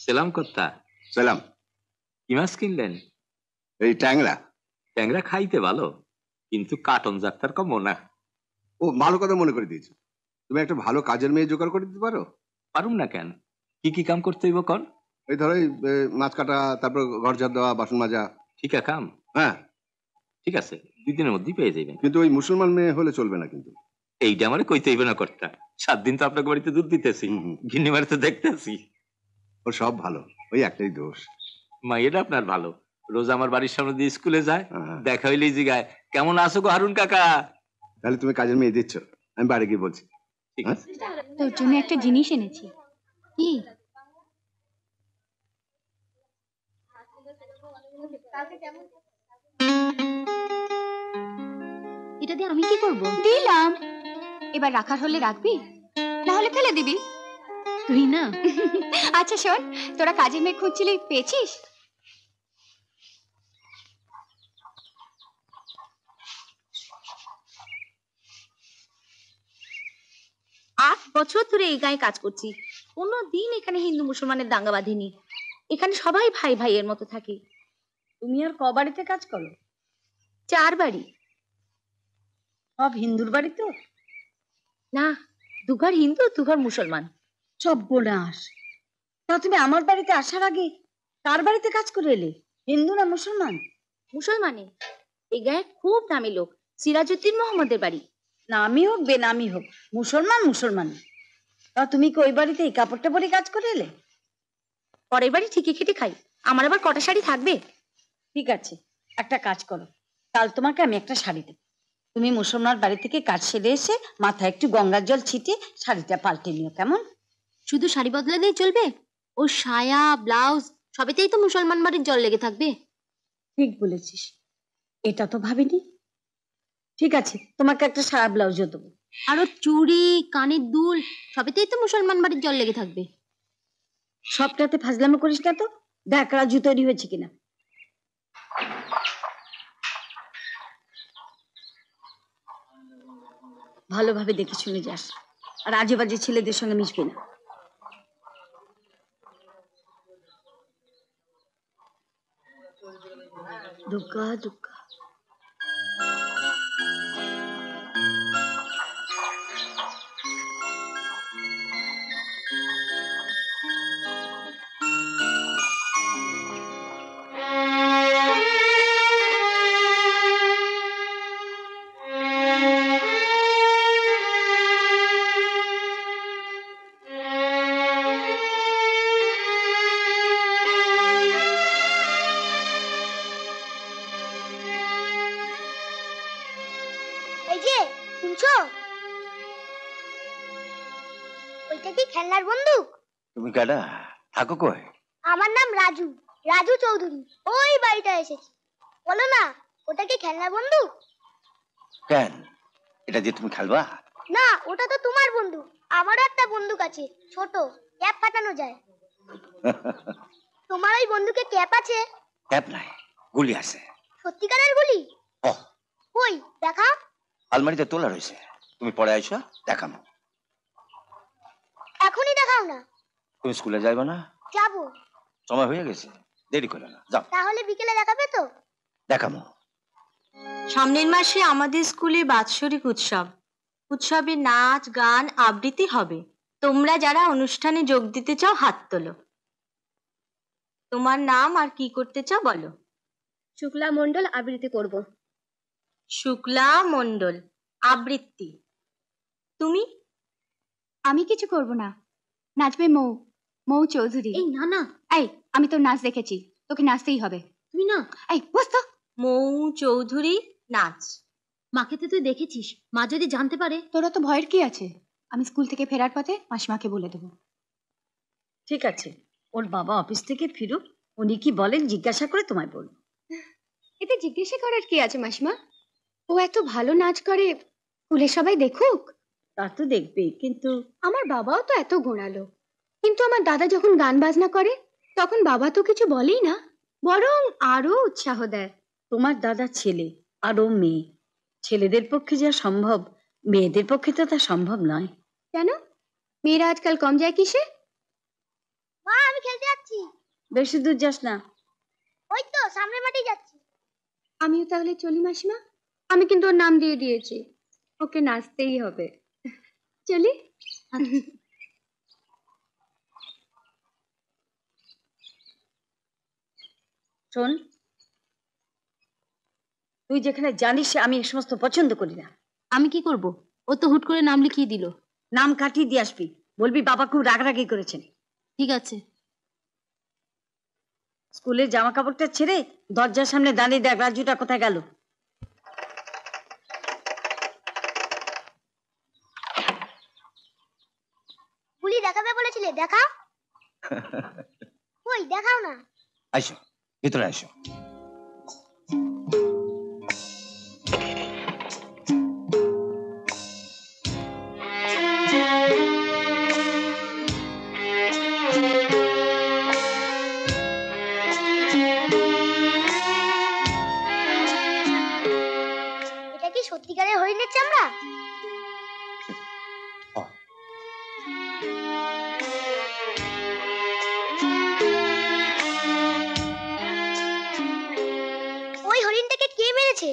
সেলাম কর্তা। সালাম। কি মাছ কিনলেন? এই ট্যাংরা। ট্যাংরা খাইতে ভালো, কিন্তু কাটন যাত্রার কম না। ও ভালো কথা মনে করে দিয়েছো। তুমি একটা ভালো কাজের মেয়ে জোগাড় করে দিতে পারো? পারুম না কেন? কি কি কাম করতে হইব কন? এই ধরো মাছ কাটা, তারপর ঘর ঝাড় দেওয়া, বাসন মাজা। ঠিকা কাম? হ্যাঁ ঠিক আছে, 2 দিনের মধ্যেই পেয়ে যাবেন। কিন্তু ওই মুসলমান মেয়ে হলে চলবে না কিন্তু। এইটা আমারে কইতে হইবে না কর্তা। 7 দিন তো আপনাকে বাড়িতে দুধ দিতেছি, ঘিন্নি বাড়িতে দেখতেছি। ও সব ভালো, ওই একটাই দোষ। মাইয়েরা আপনার ভালো, রোজ আমার বাড়ির সামনে দিয়ে স্কুলে যায়, দেখা হইলেই জিগায় কেমন আছো গো হারুন কাকা। তাহলে তুমি কাজের মেয়ে দিচ্ছ, আমি বাড়ি গিয়ে বলছি। ঠিক আছে। তোর জন্য একটা জিনিস এনেছি। কি? এটা দিয়ে আমি কি করব? দিলাম, এবার রাখার হলে রাখবি, না হলে ফেলে দিবি। তুই না। আচ্ছা শোন, তোরা কাজের মেয়ে খুঁজছিলি, পেয়েছিস? আট বছর ধরে এই গায়ে কাজ করছি, কোনোদিন এখানে হিন্দু মুসলমানের দাঙ্গা বাঁধেনি। এখানে সবাই ভাই ভাইয়ের মতো থাকে। তুমি আর ক বাড়িতে কাজ করো? 4 বাড়ি। সব হিন্দুর বাড়ি তো? না, 2 ঘর হিন্দু, 2 ঘর মুসলমান। সব বোনাস। তা তুমি আমার বাড়িতে আসার আগে কার বাড়িতে কাজ করে এলে? হিন্দু না মুসলমান? মুসলমানে। এই গায়ে খুব দামি লোক, সিরাজউদ্দিন মোহাম্মদের বাড়ি। নামি হোক বেনামি হোক, মুসলমান মুসলমান। তা তুমি কি ওই বাড়িতে এই কাপড়টা পরে কাজ করে এলে? পরের বাড়ি ঠিকই খেটে খাই, আমার আবার কটা শাড়ি থাকবে? ঠিক আছে, একটা কাজ করো, কাল তোমাকে আমি একটা শাড়ি দেব। তুমি মুসলমান বাড়ি থেকে কাজ সেরে এসে মাথায় একটু গঙ্গার জল ছিটিয়ে শাড়িটা পাল্টে নিও, কেমন? শুধু শাড়ি বদলালেই চলবে? ও সায়া ব্লাউজ সবেতেই তো মুসলমান বাড়ির জল লেগে থাকবে। ঠিক বলেছিস, এটা তো ভাবিনি। ঠিক আছে, তোমাকে একটা সায়া ব্লাউজও দেবো। আরো চুড়ি কানের দুল সবেতেই তো মুসলমান বাড়ির জল লেগে থাকবে। সবটাতে ফাজলামো করিস না তো, দেখ রাজু তৈরি হয়েছে কিনা। ভালোভাবে দেখে শুনে যাস, আর আজে বাজে ছেলেদের সঙ্গে মিশবি না। দুর্গা দুর্গা। এই যে শুনছো, ওইটা কি খেলনার বন্দুক? তুমি কাটা থাকো কই? আমার নাম রাজু, রাজু চৌধুরী। ওই বাড়িটা এসেছি। বলো না, ওটা কি খেলনার বন্দুক? কেন, এটা দিয়ে তুমি খেলবা? না, ওটা তো তোমার বন্দুক। আমারও একটা বন্দুক আছে, ছোট, ক্যাপ ফাটানো যায়। তোমার ওই বন্দুকে ক্যাপ আছে? ক্যাপ নাই, গুলি আছে। সত্যিকারের গুলি? ও কই দেখা। আলমারিতে তোলা রয়েছে, তুমি পরে আইসো দেখামো। এখনই দেখাও না। তুমি স্কুলে যাইবা না? যাবো। সময় হয়ে গেছে, দেরি করো না, যাও। তাহলে বিকেলে দেখাবে তো? দেখামো। সামনের মাসে আমাদের স্কুলে বাৎসরিক উৎসব, উৎসবে নাচ গান আবৃত্তি হবে। তোমরা যারা অনুষ্ঠানে যোগ দিতে চাও হাত তোলো। তোমার নাম আর কি করতে চাও বলো। শুক্লা মণ্ডল, আবৃত্তি করব। শুক্লা মণ্ডল, আবৃত্তি। তুমি? আমি কিছু করব না, নাচবে মৌ, মৌ চৌধুরী। এই না না, এই আমি তোর নাচ দেখেছি, তোকে নাচতেই হবে। তুমি না। এই বস তো। মৌ চৌধুরী নাচ। মাকে তো তুই দেখেছিস, মা যদি জানতে পারে। তোরা তো ভয়ের কি আছে, আমি স্কুল থেকে ফেরার পথে মাসিমাকে বলে দেবো। ঠিক আছে, ওর বাবা অফিস থেকে ফিরুক, উনি কি বলেন জিজ্ঞাসা করে তোমায় বলবো। এতে জিজ্ঞাসা করার কি আছে মাসিমা, ও এত ভালো নাচ করে, স্কুলে সবাই দেখুক। তা তো দেখবেই, কিন্তু আমার বাবাও তো এত গোড়ালো, কিন্তু আমার দাদা যখন গান বাজনা করে তখন বাবা তো কিছু বলেই না, বরং আরো উৎসাহ দেয়। তোমার দাদা ছেলে আর ও মেয়ে, ছেলেদের পক্ষে যা সম্ভব মেয়েদের পক্ষে তো তা সম্ভব নয়। কেন, মেয়েরা আজকাল কম যায় কিসে? মা, আমি খেলতে যাচ্ছি। বেশি দূর যাস না। ওই তো সামনের মাঠেই যাচ্ছি। আমিও তাহলে চলি মাসিমা। আমি কিন্তু ওর নাম দিয়ে দিয়েছি, ওকে নাচতেই হবে। চলি। শোন, তুই যেখানে জানিস আমি এই সমস্ত পছন্দ করি না। আমি কি করব? ও তো হুট করে নাম লিখিয়ে দিল। নাম কাটিয়ে দিয়ে আসবি, বলবি বাবা খুব রাগারাগি করেছেন। ঠিক আছে। স্কুলের জামা কাপড়টা ছেড়ে দরজার সামনে দাঁড়িয়ে দেখ রাজুটা কোথায় গেল। গুলি দেখাবে বলেছিলে, দেখাও। কই দেখাও না। আইসো, ভিতরে আইসো। এটা কি সত্যিকারের হরিণের চামড়া? ওই হরিণটাকে কে মেরেছে?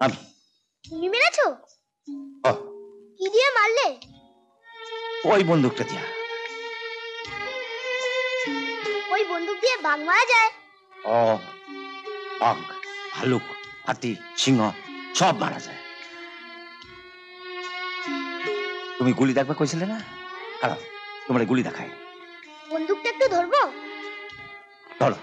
আমি। তুমি মেরেছো? ও, কি দিয়ে মারলে? ওই বন্দুকটা দিয়া। ওই বন্দুক দিয়ে বাঘ মারা যায়? ও, বাঘ, ভালুক, হাতি, সিংহ সব মারা যায়। তুমি গুলি দেখবা কইছিলে না? খারাপ, তোমার গুলি দেখায়। বন্দুকটা একটু ধরবো? ধরো।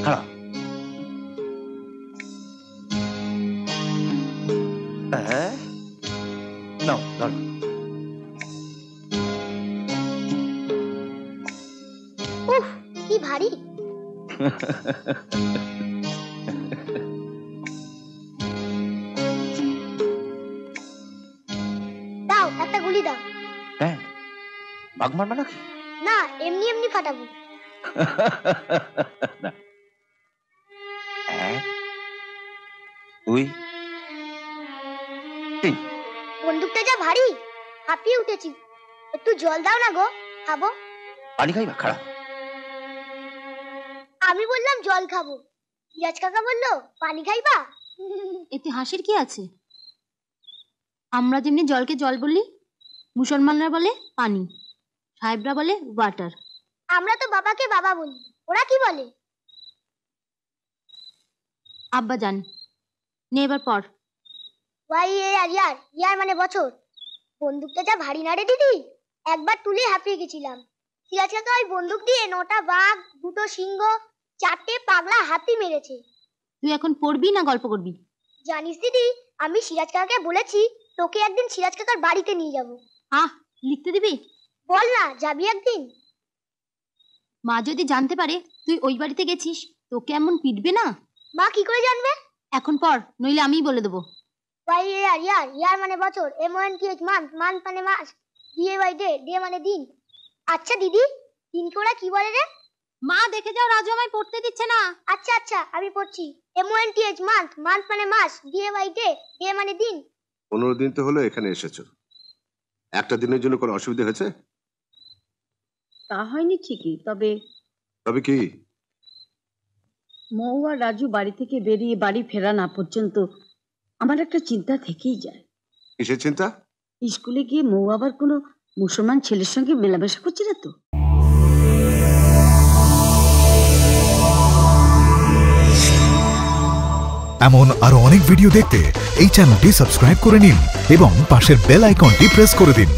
খারাপ। নাও, ধরো। উফ, কি ভারী। দাও একটা গুলি দাও। হ্যাঁ, বাঘ মারবা নাকি? না, এমনি এমনি ফাটাবো। না। এক, দুই, তিন। বন্দুকটা যা ভারী, হাঁপিয়ে উঠেছি। একটু জল দাও না গো, খাবো। পানি খাইবা? খারাপ। আমি বললাম জল খাবো, ইয়াজ কাকা বললো পানি খাইবা। এতে হাসির কি আছে? আমরা যেমনি জলকে জল বলি, মুসলমানরা বলে পানি, সাহেবরা বলে ওয়াটার। আমরা তো বাবাকে বাবা বলি, ওরা কি বলে? আব্বা জান। নে এবার পর। Y A R year, year মানে বছর। বন্দুকটা যা ভারী না রে দিদি, একবার তুলে হাঁপিয়ে গেছিলাম। সিরাজ কাকা ওই বন্দুক দিয়ে 9টা বাঘ, 2টো সিংহ, 4টে পাগলা হাতি মেরেছে। তুই এখন পড়বি না গল্প করবি? জানিস দিদি, আমি সিরাজ কাকাকে বলেছি তোকে একদিন সিরাজ কাকার বাড়িতে নিয়ে যাব। আহ, লিখতে দিবি? বল না, যাবি একদিন? মা যদি জানতে পারে তুই ওই বাড়িতে গেছিস, তোকে এমন পিটবে না? মা কি করে জানবে? এখন পড়, নইলে আমিই বলে দেবো। Y A R year, year মানে বছর, M O N T H month, month মানে মাস, D A Y day, day মানে দিন। আচ্ছা দিদি, দিনকে ওরা কি বলে রে? মা দেখে যাও, রাজু আমায় পড়তে দিচ্ছে না। আচ্ছা আচ্ছা, আমি পড়ছি। M O N T H month, month মানে মাস, D A Y day, day মানে দিন। 15 দিন তো হলো এখানে এসেছো, একটা দিনের জন্য কোনো অসুবিধা হয়েছে? তা হয়নি ঠিকই, তবে তবে কি? মৌ আর রাজু বাড়ি থেকে বেরিয়ে বাড়ি ফেরা না পর্যন্ত আমার একটা চিন্তা থেকেই যায়। কিসের চিন্তা? স্কুলে গিয়ে মৌ আবার কোনো মুসলমান ছেলের সঙ্গে মেলামেশা করছে না তো? এমন আরো অনেক ভিডিও দেখতে এই চ্যানেলটি সাবস্ক্রাইব করে নিন এবং পাশের বেল আইকনটি প্রেস করে দিন।